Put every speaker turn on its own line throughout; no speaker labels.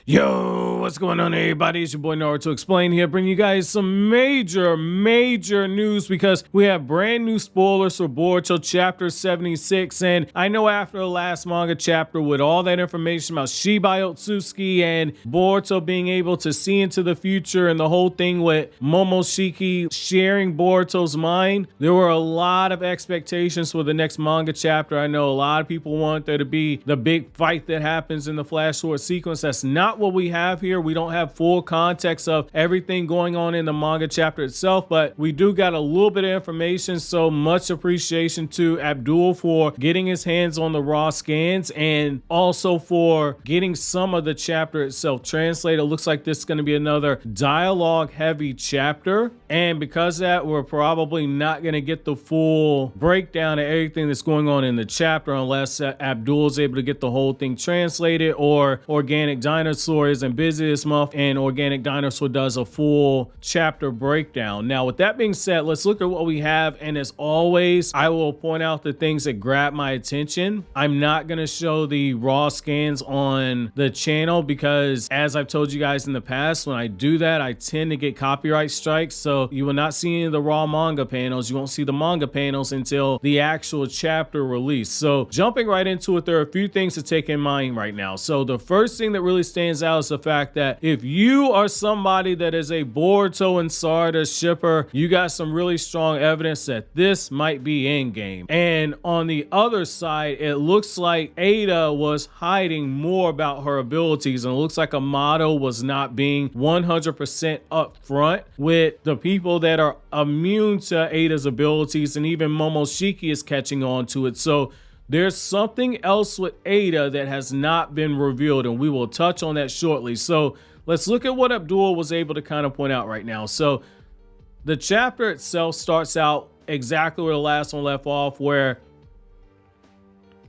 Yo, what's going on, everybody? It's your boy Naruto Explain here, bringing you guys some major news because we have brand new spoilers for Boruto chapter 76. And I know after the last manga chapter with all that information about Shibai Otsutsuki and Boruto being able to see into the future and the whole thing with Momoshiki sharing Boruto's mind, there were a lot of expectations for the next manga chapter. I know a lot of people want there to be the big fight that happens in the flash forward sequence. That's not what we have here. We don't have full context of everything going on in the manga chapter itself, but we do got a little bit of information. So much appreciation to Abdul for getting his hands on the raw scans and also for getting some of the chapter itself translated. It looks like this is going to be another dialogue heavy chapter, and because of that, we're probably not going to get the full breakdown of everything that's going on in the chapter unless Abdul is able to get the whole thing translated, or Organic Dinosaur isn't busy this month and Organic Dinosaur does a full chapter breakdown. Now, with that being said, let's look at what we have, and as always, I will point out the things that grab my attention. I'm not going to show the raw scans on the channel because, as I've told you guys in the past, when I do that, I tend to get copyright strikes, so you will not see any of the raw manga panels. You won't see the manga panels until the actual chapter release. So jumping right into it, there are a few things to take in mind right now. So the first thing that really stands out is the fact that if you are somebody that is a Boruto and Sarada shipper, you got some really strong evidence that this might be endgame. And on the other side, it looks like Ada was hiding more about her abilities, and it looks like Amado was not being 100% upfront with the people that are immune to Ada's abilities, and even Momoshiki is catching on to it. So there's something else with Ada that has not been revealed, and we will touch on that shortly. So let's look at what Abdul was able to kind of point out right now. So the chapter itself starts out exactly where the last one left off, where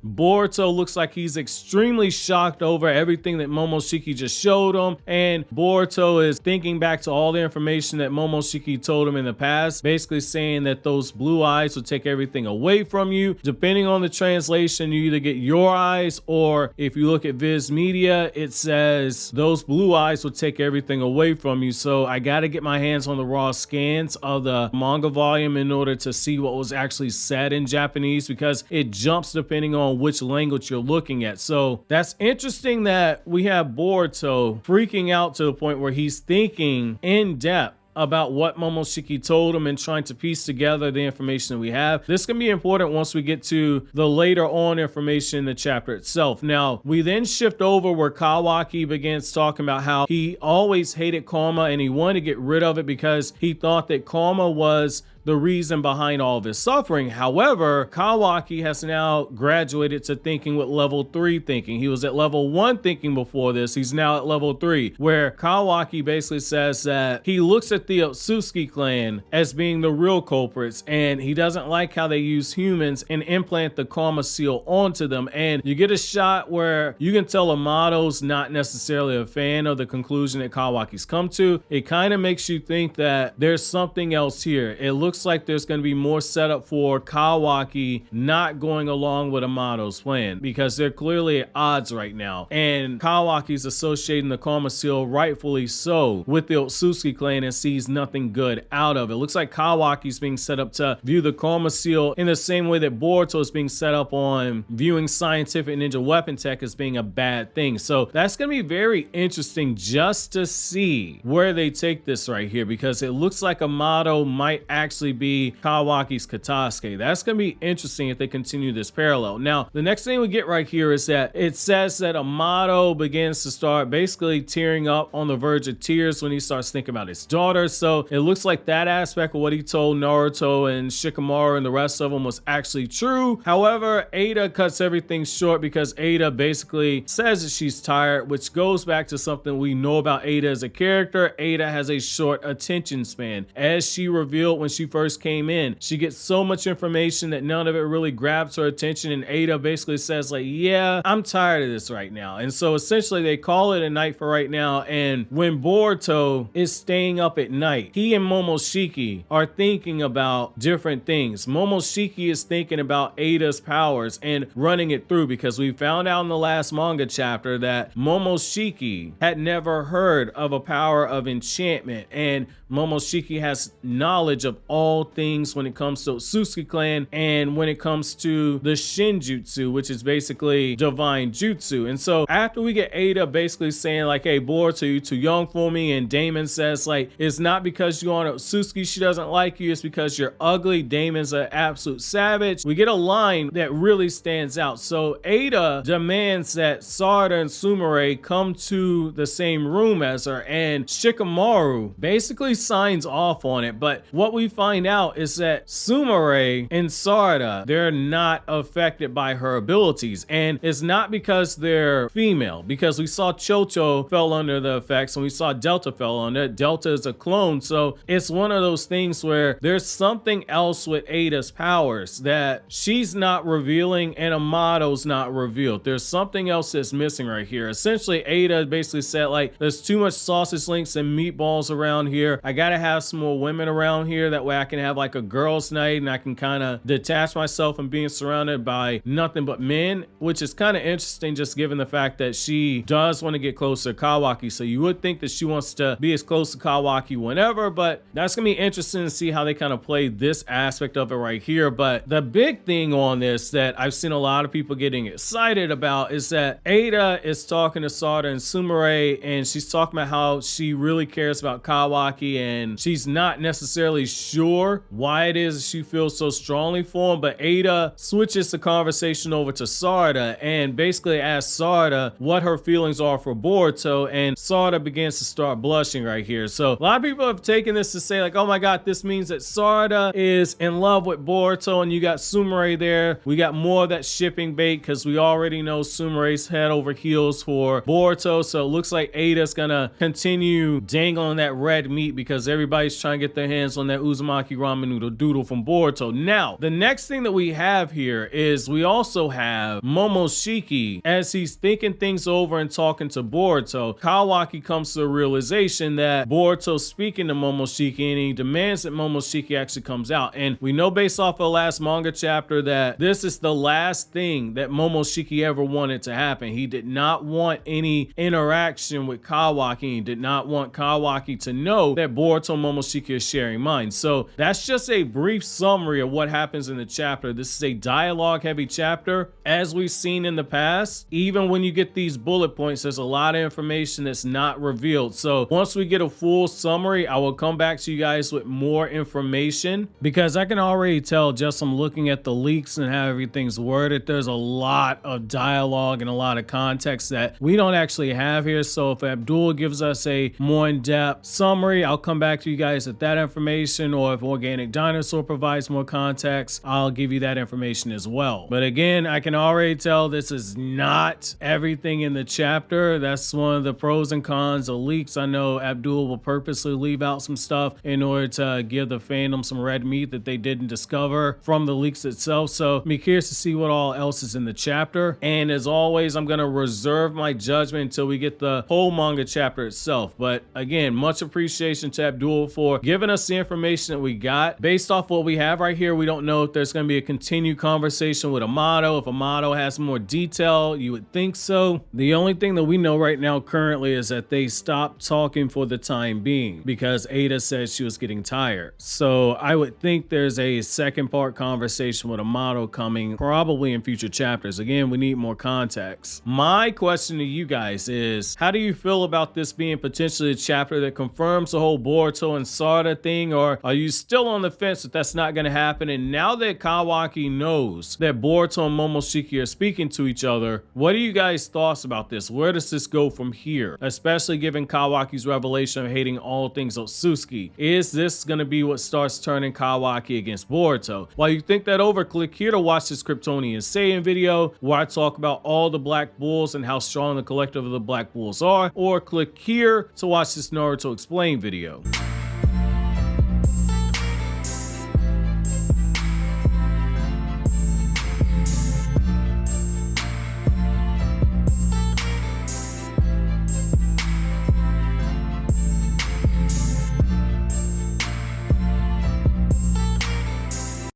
Boruto looks like he's extremely shocked over everything that Momoshiki just showed him, and Boruto is thinking back to all the information that Momoshiki told him in the past, basically saying that those blue eyes will take everything away from you. Depending on the translation, you either get your eyes, or if you look at Viz Media, it says those blue eyes will take everything away from you. So I got to get my hands on the raw scans of the manga volume in order to see what was actually said in Japanese, because it jumps depending on which language you're looking at. So that's interesting that we have Boruto freaking out to the point where he's thinking in depth about what Momoshiki told him and trying to piece together the information that we have. This can be important once we get to the later on information in the chapter itself. Now, we then shift over where Kawaki begins talking about how he always hated karma and he wanted to get rid of it because he thought that karma was the reason behind all this suffering. However, Kawaki has now graduated to thinking with level 3 thinking. He was at level 1 thinking before this. He's now at level 3, where Kawaki basically says that he looks at the Otsutsuki clan as being the real culprits, and he doesn't like how they use humans and implant the karma seal onto them. And you get a shot where you can tell Amado's not necessarily a fan of the conclusion that Kawaki's come to. It kind of makes you think that there's something else here. It looks like there's going to be more setup for Kawaki not going along with Amado's plan, because they're clearly at odds right now, and Kawaki's associating the karma seal, rightfully so, with the Otsutsuki clan and sees nothing good out of it. It looks like Kawaki's being set up to view the karma seal in the same way that Boruto is being set up on viewing scientific ninja weapon tech as being a bad thing. So that's going to be very interesting just to see where they take this right here, because it looks like Amado might actually be Kawaki's Katasuke. That's going to be interesting if they continue this parallel. Now, the next thing we get right here is that it says that Amado begins to start basically tearing up, on the verge of tears, when he starts thinking about his daughter. So it looks like that aspect of what he told Naruto and Shikamaru and the rest of them was actually true. However, Ada cuts everything short because Ada basically says that she's tired, which goes back to something we know about Ada as a character. Ada has a short attention span, as she revealed when she first came in. She gets so much information that none of it really grabs her attention, and Ada basically says like, yeah, I'm tired of this right now. And so essentially they call it a night for right now. And when Boruto is staying up at night, he and Momoshiki are thinking about different things. Momoshiki is thinking about Ada's powers and running it through, because we found out in the last manga chapter that Momoshiki had never heard of a power of enchantment, and Momoshiki has knowledge of all things when it comes to Otsutsuki clan and when it comes to the Shinjutsu, which is basically divine jutsu. And so after we get Ada basically saying like, hey, Boruto, you're too young for me, and Damon says like, it's not because you're on Otsutsuki she doesn't like you, it's because you're ugly. Damon's an absolute savage. We get a line that really stands out. So Ada demands that Sarada and Sumire come to the same room as her, and Shikamaru basically signs off on it. But what we find out is that Sumire and Sarada, they're not affected by her abilities, and it's not because they're female, because we saw Chocho fell under the effects and we saw Delta fell under it. Delta is a clone, so it's one of those things where there's something else with Ada's powers that she's not revealing and Amado's not revealed. There's something else that's missing right here. Essentially, Ada basically said like, there's too much sausage links and meatballs around here. I gotta have some more women around here, that way I can have like a girls' night and I can kind of detach myself from being surrounded by nothing but men, which is kind of interesting just given the fact that she does want to get closer to Kawaki. So you would think that she wants to be as close to Kawaki whenever, but that's gonna be interesting to see how they kind of play this aspect of it right here. But the big thing on this that I've seen a lot of people getting excited about is that Ada is talking to Sarada and Sumire, and she's talking about how she really cares about Kawaki, and she's not necessarily sure why it is she feels so strongly for him. But Ada switches the conversation over to Sarada and basically asks Sarada what her feelings are for Boruto, and Sarada begins to start blushing right here. So a lot of people have taken this to say like, oh my god, this means that Sarada is in love with Boruto, and you got Sumire there. We got more of that shipping bait, because we already know Sumire's head over heels for Boruto. So it looks like Ada's gonna continue dangling that red meat, because everybody's trying to get their hands on that Uzumaki ramen noodle doodle from Boruto. Now, the next thing that we have here is we also have Momoshiki. As he's thinking things over and talking to Boruto, Kawaki comes to the realization that Boruto's speaking to Momoshiki, and he demands that Momoshiki actually comes out. And we know based off of the last manga chapter that this is the last thing that Momoshiki ever wanted to happen. He did not want any interaction with Kawaki. He did not want Kawaki to know that Boruto and Momoshiki are sharing minds. So that's just a brief summary of what happens in the chapter. This is a dialogue heavy chapter. As we've seen in the past, even when you get these bullet points, there's a lot of information that's not revealed. So once we get a full summary, I will come back to you guys with more information, because I can already tell just from looking at the leaks and how everything's worded, there's a lot of dialogue and a lot of context that we don't actually have here. So if Abdul gives us a more in-depth summary, I'll come back to you guys with that information, or if Organic Dinosaur provides more context, I'll give you that information as well. But again, I can already tell this is not everything in the chapter. That's one of the pros and cons of leaks. I know Abdul will purposely leave out some stuff in order to give the fandom some red meat that they didn't discover from the leaks itself. So be curious to see what all else is in the chapter. And as always, I'm going to reserve my judgment until we get the whole manga chapter itself. But again, much appreciation to Abdul for giving us the information that we got. Based off what we have right here, we don't know if there's going to be a continued conversation with Amado. If Amado has more detail, you would think so. The only thing that we know right now currently is that they stopped talking for the time being because Ada said she was getting tired. So I would think there's a second part conversation with Amado coming probably in future chapters. Again, we need more context. My question to you guys is, how do you feel about this being potentially a chapter that confirms the whole Boruto and Sarada thing, or are you still on the fence that that's not going to happen? And now that Kawaki knows that Boruto and Momoshiki are speaking to each other, what are you guys' thoughts about this? Where does this go from here? Especially given Kawaki's revelation of hating all things Otsutsuki. Is this going to be what starts turning Kawaki against Boruto? While you think that over, click here to watch this KRYPTONIAN SAIYAN video where I talk about all the Black Bulls and how strong the collective of the Black Bulls are, or click here to watch this Naruto Explain video.